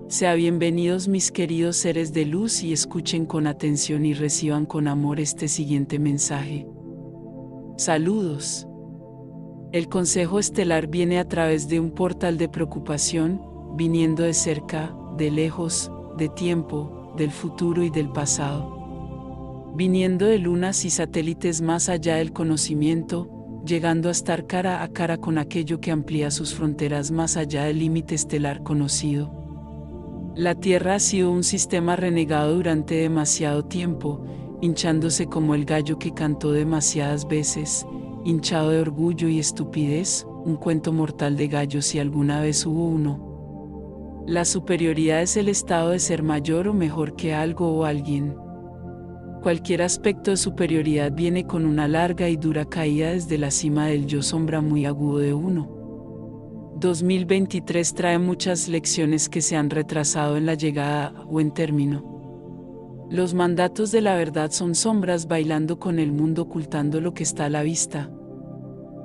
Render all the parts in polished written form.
Sean bienvenidos mis queridos seres de luz y escuchen con atención y reciban con amor este siguiente mensaje. Saludos. El consejo estelar viene a través de un portal de preocupación, viniendo de cerca, de lejos, de tiempo, del futuro y del pasado. Viniendo de lunas y satélites más allá del conocimiento, llegando a estar cara a cara con aquello que amplía sus fronteras más allá del límite estelar conocido. La Tierra ha sido un sistema renegado durante demasiado tiempo, hinchándose como el gallo que cantó demasiadas veces, hinchado de orgullo y estupidez, un cuento mortal de gallos si alguna vez hubo uno. La superioridad es el estado de ser mayor o mejor que algo o alguien. Cualquier aspecto de superioridad viene con una larga y dura caída desde la cima del yo sombra muy agudo de uno. 2023 trae muchas lecciones que se han retrasado en la llegada o en término. Los mandatos de la verdad son sombras bailando con el mundo ocultando lo que está a la vista.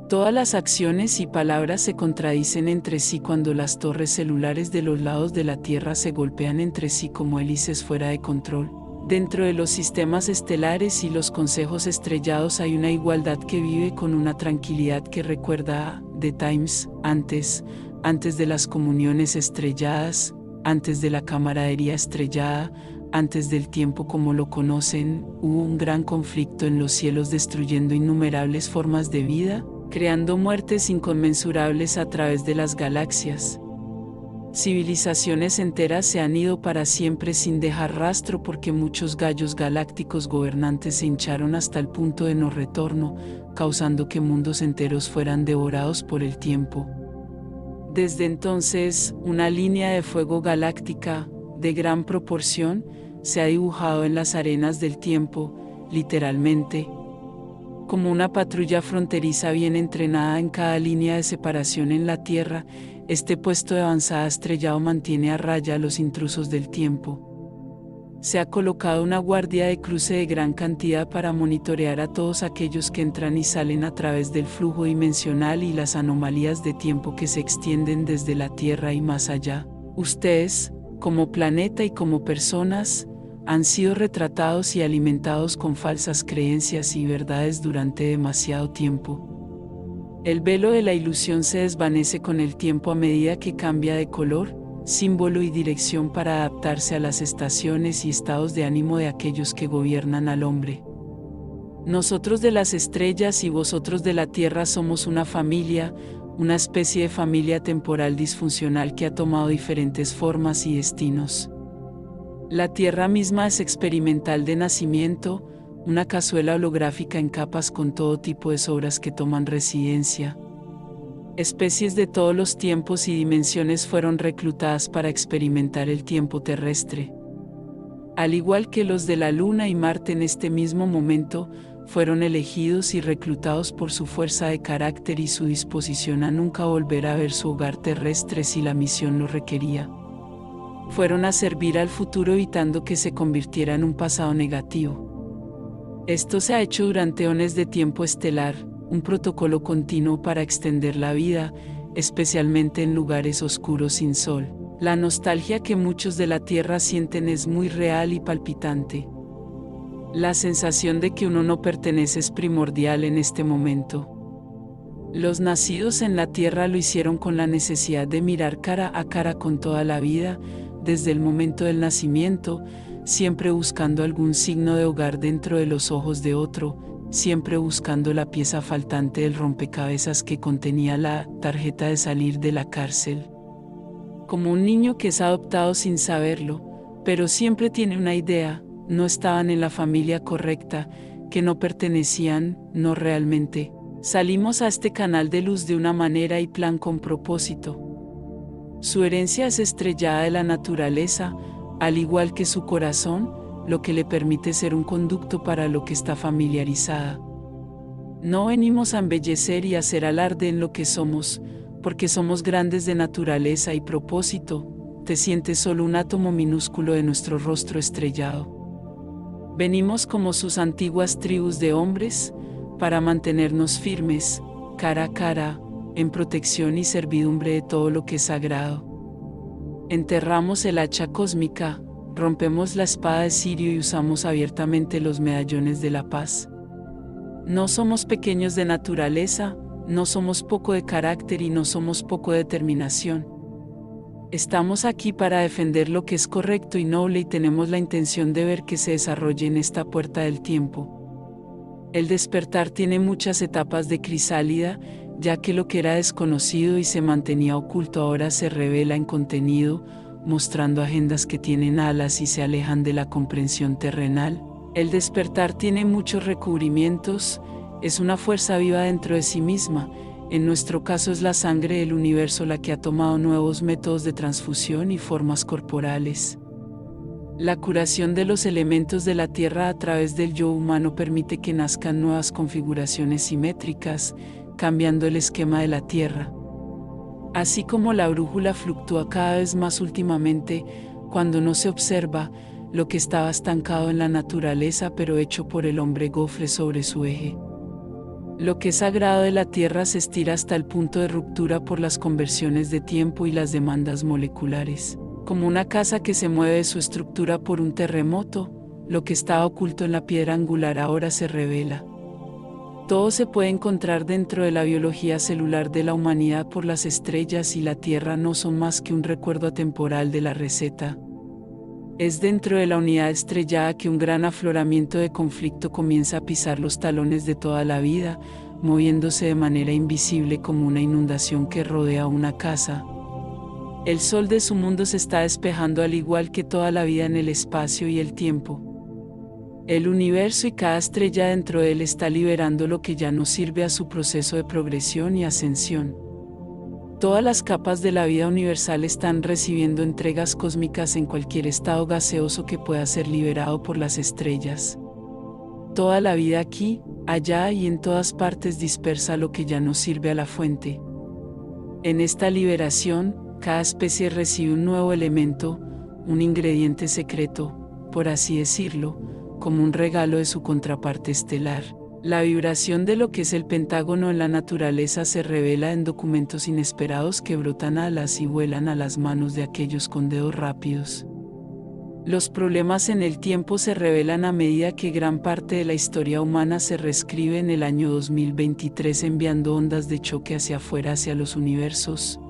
Todas las acciones y palabras se contradicen entre sí cuando las torres celulares de los lados de la Tierra se golpean entre sí como hélices fuera de control. Dentro de los sistemas estelares y los consejos estrellados hay una igualdad que vive con una tranquilidad que recuerda a The Times, antes de las comuniones estrelladas, antes de la camaradería estrellada, antes del tiempo como lo conocen, hubo un gran conflicto en los cielos destruyendo innumerables formas de vida, creando muertes inconmensurables a través de las galaxias. Civilizaciones enteras se han ido para siempre sin dejar rastro porque muchos gallos galácticos gobernantes se hincharon hasta el punto de no retorno, causando que mundos enteros fueran devorados por el tiempo. Desde entonces, una línea de fuego galáctica, de gran proporción, se ha dibujado en las arenas del tiempo, literalmente, como una patrulla fronteriza bien entrenada en cada línea de separación en la Tierra. Este puesto de avanzada estrellado mantiene a raya a los intrusos del tiempo. Se ha colocado una guardia de cruce de gran cantidad para monitorear a todos aquellos que entran y salen a través del flujo dimensional y las anomalías de tiempo que se extienden desde la Tierra y más allá. Ustedes, como planeta y como personas, han sido retratados y alimentados con falsas creencias y verdades durante demasiado tiempo. El velo de la ilusión se desvanece con el tiempo a medida que cambia de color, símbolo y dirección para adaptarse a las estaciones y estados de ánimo de aquellos que gobiernan al hombre. Nosotros de las estrellas y vosotros de la Tierra somos una familia, una especie de familia temporal disfuncional que ha tomado diferentes formas y destinos. La Tierra misma es experimental de nacimiento, una cazuela holográfica en capas con todo tipo de sobras que toman residencia. Especies de todos los tiempos y dimensiones fueron reclutadas para experimentar el tiempo terrestre. Al igual que los de la Luna y Marte en este mismo momento, fueron elegidos y reclutados por su fuerza de carácter y su disposición a nunca volver a ver su hogar terrestre si la misión lo requería. Fueron a servir al futuro evitando que se convirtiera en un pasado negativo. Esto se ha hecho durante eones de tiempo estelar, un protocolo continuo para extender la vida, especialmente en lugares oscuros sin sol. La nostalgia que muchos de la Tierra sienten es muy real y palpitante. La sensación de que uno no pertenece es primordial en este momento. Los nacidos en la Tierra lo hicieron con la necesidad de mirar cara a cara con toda la vida, desde el momento del nacimiento, siempre buscando algún signo de hogar dentro de los ojos de otro, siempre buscando la pieza faltante del rompecabezas que contenía la tarjeta de salir de la cárcel. Como un niño que es adoptado sin saberlo, pero siempre tiene una idea, no estaban en la familia correcta, que no pertenecían, no realmente. Salimos a este canal de luz de una manera y plan con propósito. Su herencia es estrellada de la naturaleza, al igual que su corazón, lo que le permite ser un conducto para lo que está familiarizada. No venimos a embellecer y hacer alarde en lo que somos, porque somos grandes de naturaleza y propósito. Te sientes solo un átomo minúsculo de nuestro rostro estrellado. Venimos como sus antiguas tribus de hombres, para mantenernos firmes, cara a cara, en protección y servidumbre de todo lo que es sagrado. Enterramos el hacha cósmica, rompemos la espada de Sirio y usamos abiertamente los medallones de la paz. No somos pequeños de naturaleza, no somos poco de carácter y no somos poco de determinación. Estamos aquí para defender lo que es correcto y noble y tenemos la intención de ver que se desarrolle en esta puerta del tiempo. El despertar tiene muchas etapas de crisálida, ya que lo que era desconocido y se mantenía oculto ahora se revela en contenido, mostrando agendas que tienen alas y se alejan de la comprensión terrenal. El despertar tiene muchos recubrimientos, es una fuerza viva dentro de sí misma. En nuestro caso es la sangre del universo la que ha tomado nuevos métodos de transfusión y formas corporales. La curación de los elementos de la Tierra a través del yo humano permite que nazcan nuevas configuraciones simétricas, cambiando el esquema de la Tierra. Así como la brújula fluctúa cada vez más últimamente, cuando no se observa, lo que estaba estancado en la naturaleza pero hecho por el hombre gofre sobre su eje. Lo que es sagrado de la Tierra se estira hasta el punto de ruptura por las conversiones de tiempo y las demandas moleculares. Como una casa que se mueve de su estructura por un terremoto, lo que estaba oculto en la piedra angular ahora se revela. Todo se puede encontrar dentro de la biología celular de la humanidad por las estrellas y la Tierra no son más que un recuerdo atemporal de la receta. Es dentro de la unidad estrellada que un gran afloramiento de conflicto comienza a pisar los talones de toda la vida, moviéndose de manera invisible como una inundación que rodea una casa. El sol de su mundo se está despejando al igual que toda la vida en el espacio y el tiempo. El universo y cada estrella dentro de él está liberando lo que ya no sirve a su proceso de progresión y ascensión. Todas las capas de la vida universal están recibiendo entregas cósmicas en cualquier estado gaseoso que pueda ser liberado por las estrellas. Toda la vida aquí, allá y en todas partes dispersa lo que ya no sirve a la fuente. En esta liberación, cada especie recibe un nuevo elemento, un ingrediente secreto, por así decirlo, como un regalo de su contraparte estelar. La vibración de lo que es el pentágono en la naturaleza se revela en documentos inesperados que brotan alas y vuelan a las manos de aquellos con dedos rápidos. Los problemas en el tiempo se revelan a medida que gran parte de la historia humana se reescribe en el año 2023 enviando ondas de choque hacia afuera hacia los universos.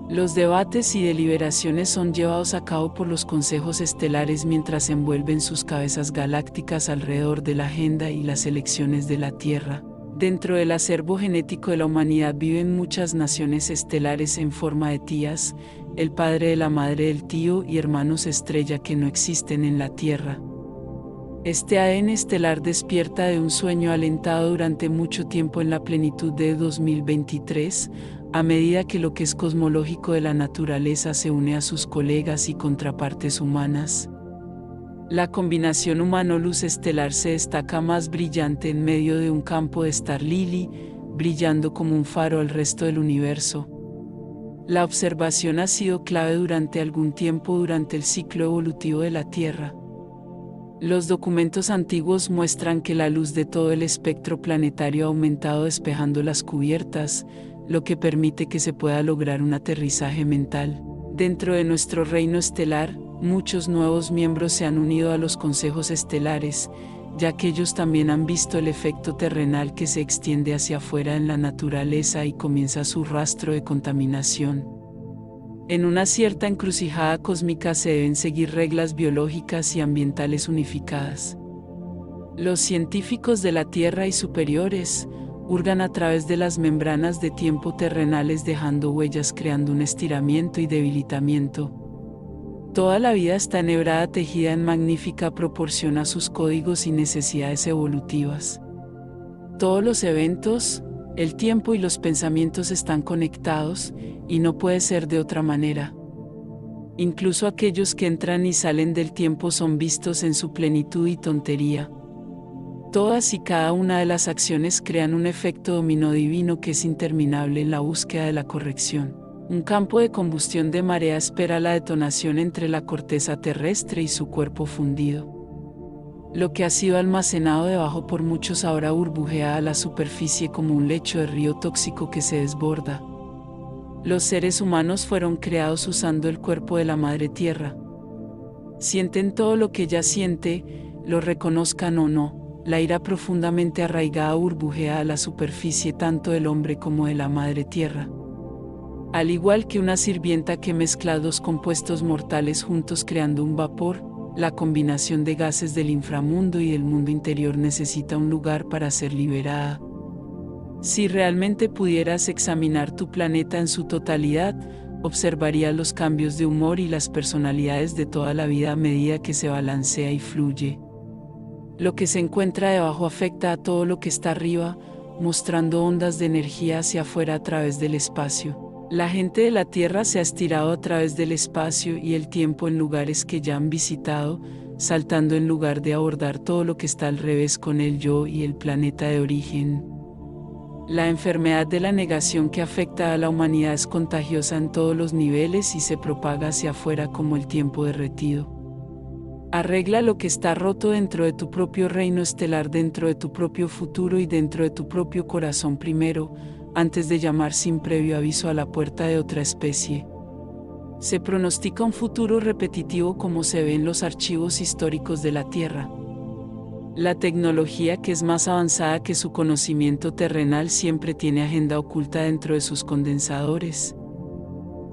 Los debates y deliberaciones son llevados a cabo por los consejos estelares mientras envuelven sus cabezas galácticas alrededor de la agenda y las elecciones de la Tierra. Dentro del acervo genético de la humanidad viven muchas naciones estelares en forma de tías, el padre de la madre del tío y hermanos estrella que no existen en la Tierra. Este ADN estelar despierta de un sueño alentado durante mucho tiempo en la plenitud de 2023, a medida que lo que es cosmológico de la naturaleza se une a sus colegas y contrapartes humanas. La combinación humano-luz estelar se destaca más brillante en medio de un campo de Star Lily, brillando como un faro al resto del universo. La observación ha sido clave durante algún tiempo durante el ciclo evolutivo de la Tierra. Los documentos antiguos muestran que la luz de todo el espectro planetario ha aumentado despejando las cubiertas, lo que permite que se pueda lograr un aterrizaje mental. Dentro de nuestro reino estelar, muchos nuevos miembros se han unido a los consejos estelares, ya que ellos también han visto el efecto terrenal que se extiende hacia afuera en la naturaleza y comienza su rastro de contaminación. En una cierta encrucijada cósmica se deben seguir reglas biológicas y ambientales unificadas. Los científicos de la Tierra y superiores hurgan a través de las membranas de tiempo terrenales dejando huellas creando un estiramiento y debilitamiento. Toda la vida está enhebrada tejida en magnífica proporción a sus códigos y necesidades evolutivas. Todos los eventos, el tiempo y los pensamientos están conectados, y no puede ser de otra manera. Incluso aquellos que entran y salen del tiempo son vistos en su plenitud y tontería. Todas y cada una de las acciones crean un efecto dominó divino que es interminable en la búsqueda de la corrección. Un campo de combustión de marea espera la detonación entre la corteza terrestre y su cuerpo fundido. Lo que ha sido almacenado debajo por muchos ahora burbujea a la superficie como un lecho de río tóxico que se desborda. Los seres humanos fueron creados usando el cuerpo de la Madre Tierra. Sienten todo lo que ella siente, lo reconozcan o no. La ira profundamente arraigada burbujea a la superficie tanto del hombre como de la Madre Tierra. Al igual que una sirvienta que mezcla dos compuestos mortales juntos creando un vapor, la combinación de gases del inframundo y del mundo interior necesita un lugar para ser liberada. Si realmente pudieras examinar tu planeta en su totalidad, observarías los cambios de humor y las personalidades de toda la vida a medida que se balancea y fluye. Lo que se encuentra debajo afecta a todo lo que está arriba, mostrando ondas de energía hacia afuera a través del espacio. La gente de la Tierra se ha estirado a través del espacio y el tiempo en lugares que ya han visitado, saltando en lugar de abordar todo lo que está al revés con el yo y el planeta de origen. La enfermedad de la negación que afecta a la humanidad es contagiosa en todos los niveles y se propaga hacia afuera como el tiempo derretido. Arregla lo que está roto dentro de tu propio reino estelar, dentro de tu propio futuro y dentro de tu propio corazón primero, antes de llamar sin previo aviso a la puerta de otra especie. Se pronostica un futuro repetitivo como se ve en los archivos históricos de la Tierra. La tecnología, que es más avanzada que su conocimiento terrenal, siempre tiene agenda oculta dentro de sus condensadores.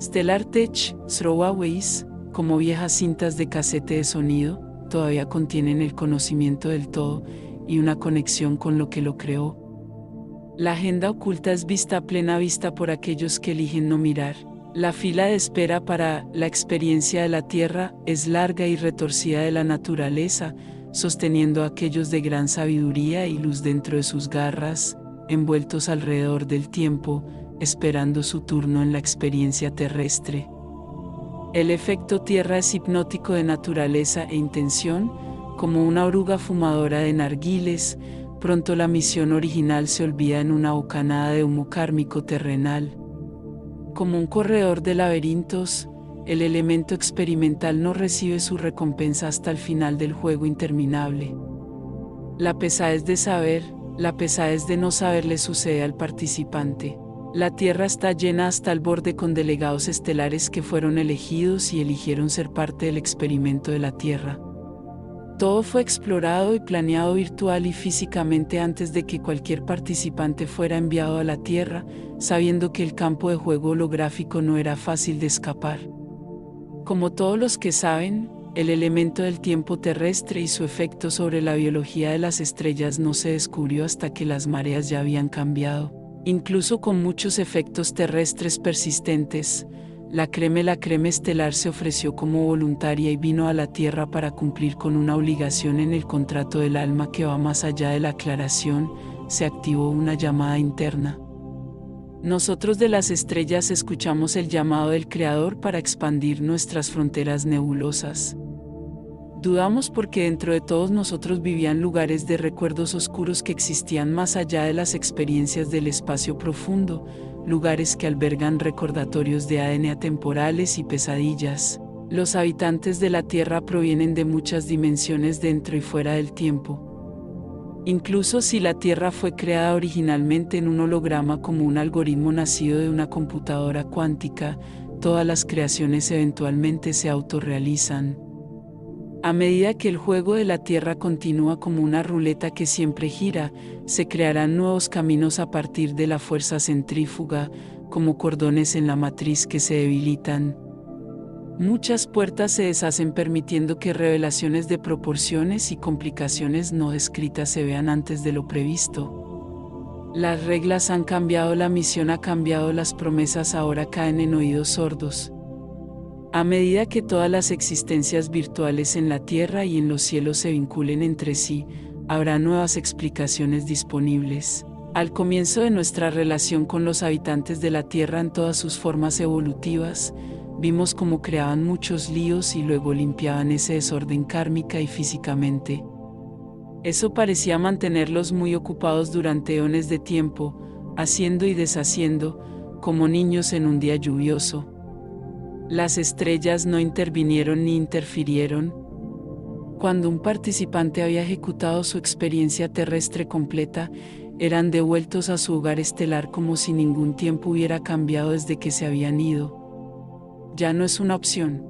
Stellar Tech, throwaways, como viejas cintas de casete de sonido, todavía contienen el conocimiento del todo y una conexión con lo que lo creó. La agenda oculta es vista a plena vista por aquellos que eligen no mirar. La fila de espera para la experiencia de la Tierra es larga y retorcida de la naturaleza, sosteniendo a aquellos de gran sabiduría y luz dentro de sus garras, envueltos alrededor del tiempo, esperando su turno en la experiencia terrestre. El efecto Tierra es hipnótico de naturaleza e intención, como una oruga fumadora de narguiles. Pronto la misión original se olvida en una bocanada de humo kármico terrenal. Como un corredor de laberintos, el elemento experimental no recibe su recompensa hasta el final del juego interminable. La pesadez de saber, la pesadez de no saber le sucede al participante. La Tierra está llena hasta el borde con delegados estelares que fueron elegidos y eligieron ser parte del experimento de la Tierra. Todo fue explorado y planeado virtual y físicamente antes de que cualquier participante fuera enviado a la Tierra, sabiendo que el campo de juego holográfico no era fácil de escapar. Como todos los que saben, el elemento del tiempo terrestre y su efecto sobre la biología de las estrellas no se descubrió hasta que las mareas ya habían cambiado. Incluso con muchos efectos terrestres persistentes, la creme estelar se ofreció como voluntaria y vino a la Tierra para cumplir con una obligación en el contrato del alma que va más allá de la aclaración. Se activó una llamada interna. Nosotros de las estrellas escuchamos el llamado del Creador para expandir nuestras fronteras nebulosas. Dudamos porque dentro de todos nosotros vivían lugares de recuerdos oscuros que existían más allá de las experiencias del espacio profundo, lugares que albergan recordatorios de ADN atemporales y pesadillas. Los habitantes de la Tierra provienen de muchas dimensiones dentro y fuera del tiempo. Incluso si la Tierra fue creada originalmente en un holograma como un algoritmo nacido de una computadora cuántica, todas las creaciones eventualmente se autorrealizan. A medida que el juego de la Tierra continúa como una ruleta que siempre gira, se crearán nuevos caminos a partir de la fuerza centrífuga, como cordones en la matriz que se debilitan. Muchas puertas se deshacen permitiendo que revelaciones de proporciones y complicaciones no descritas se vean antes de lo previsto. Las reglas han cambiado, la misión ha cambiado, las promesas ahora caen en oídos sordos. A medida que todas las existencias virtuales en la Tierra y en los cielos se vinculen entre sí, habrá nuevas explicaciones disponibles. Al comienzo de nuestra relación con los habitantes de la Tierra en todas sus formas evolutivas, vimos cómo creaban muchos líos y luego limpiaban ese desorden kármica y físicamente. Eso parecía mantenerlos muy ocupados durante eones de tiempo, haciendo y deshaciendo, como niños en un día lluvioso. Las estrellas no intervinieron ni interfirieron. Cuando un participante había ejecutado su experiencia terrestre completa, eran devueltos a su hogar estelar como si ningún tiempo hubiera cambiado desde que se habían ido. Ya no es una opción.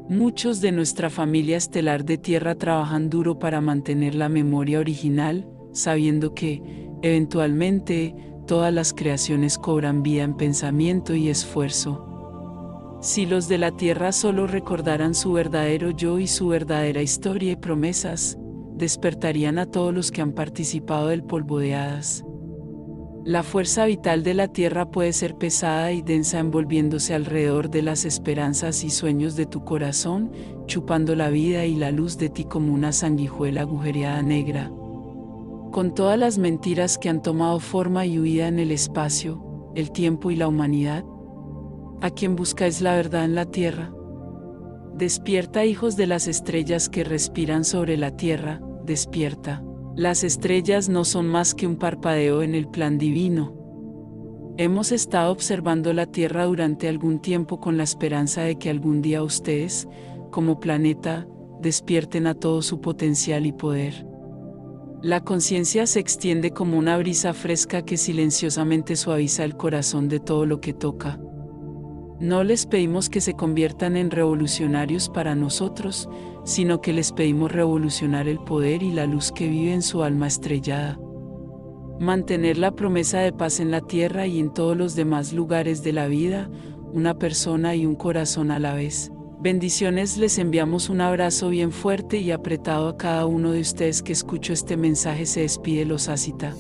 Muchos de nuestra familia estelar de Tierra trabajan duro para mantener la memoria original, sabiendo que, eventualmente, todas las creaciones cobran vida en pensamiento y esfuerzo. Si los de la Tierra solo recordaran su verdadero yo y su verdadera historia y promesas, despertarían a todos los que han participado del polvo de hadas. La fuerza vital de la Tierra puede ser pesada y densa envolviéndose alrededor de las esperanzas y sueños de tu corazón, chupando la vida y la luz de ti como una sanguijuela agujereada negra. Con todas las mentiras que han tomado forma y huida en el espacio, el tiempo y la humanidad, ¿a quién buscáis la verdad en la Tierra? Despierta, hijos de las estrellas que respiran sobre la Tierra, despierta. Las estrellas no son más que un parpadeo en el plan divino. Hemos estado observando la Tierra durante algún tiempo con la esperanza de que algún día ustedes, como planeta, despierten a todo su potencial y poder. La conciencia se extiende como una brisa fresca que silenciosamente suaviza el corazón de todo lo que toca. No les pedimos que se conviertan en revolucionarios para nosotros, sino que les pedimos revolucionar el poder y la luz que vive en su alma estrellada. Mantener la promesa de paz en la tierra y en todos los demás lugares de la vida, una persona y un corazón a la vez. Bendiciones, les enviamos un abrazo bien fuerte y apretado a cada uno de ustedes que escuchó este mensaje. Se despide Los Asita.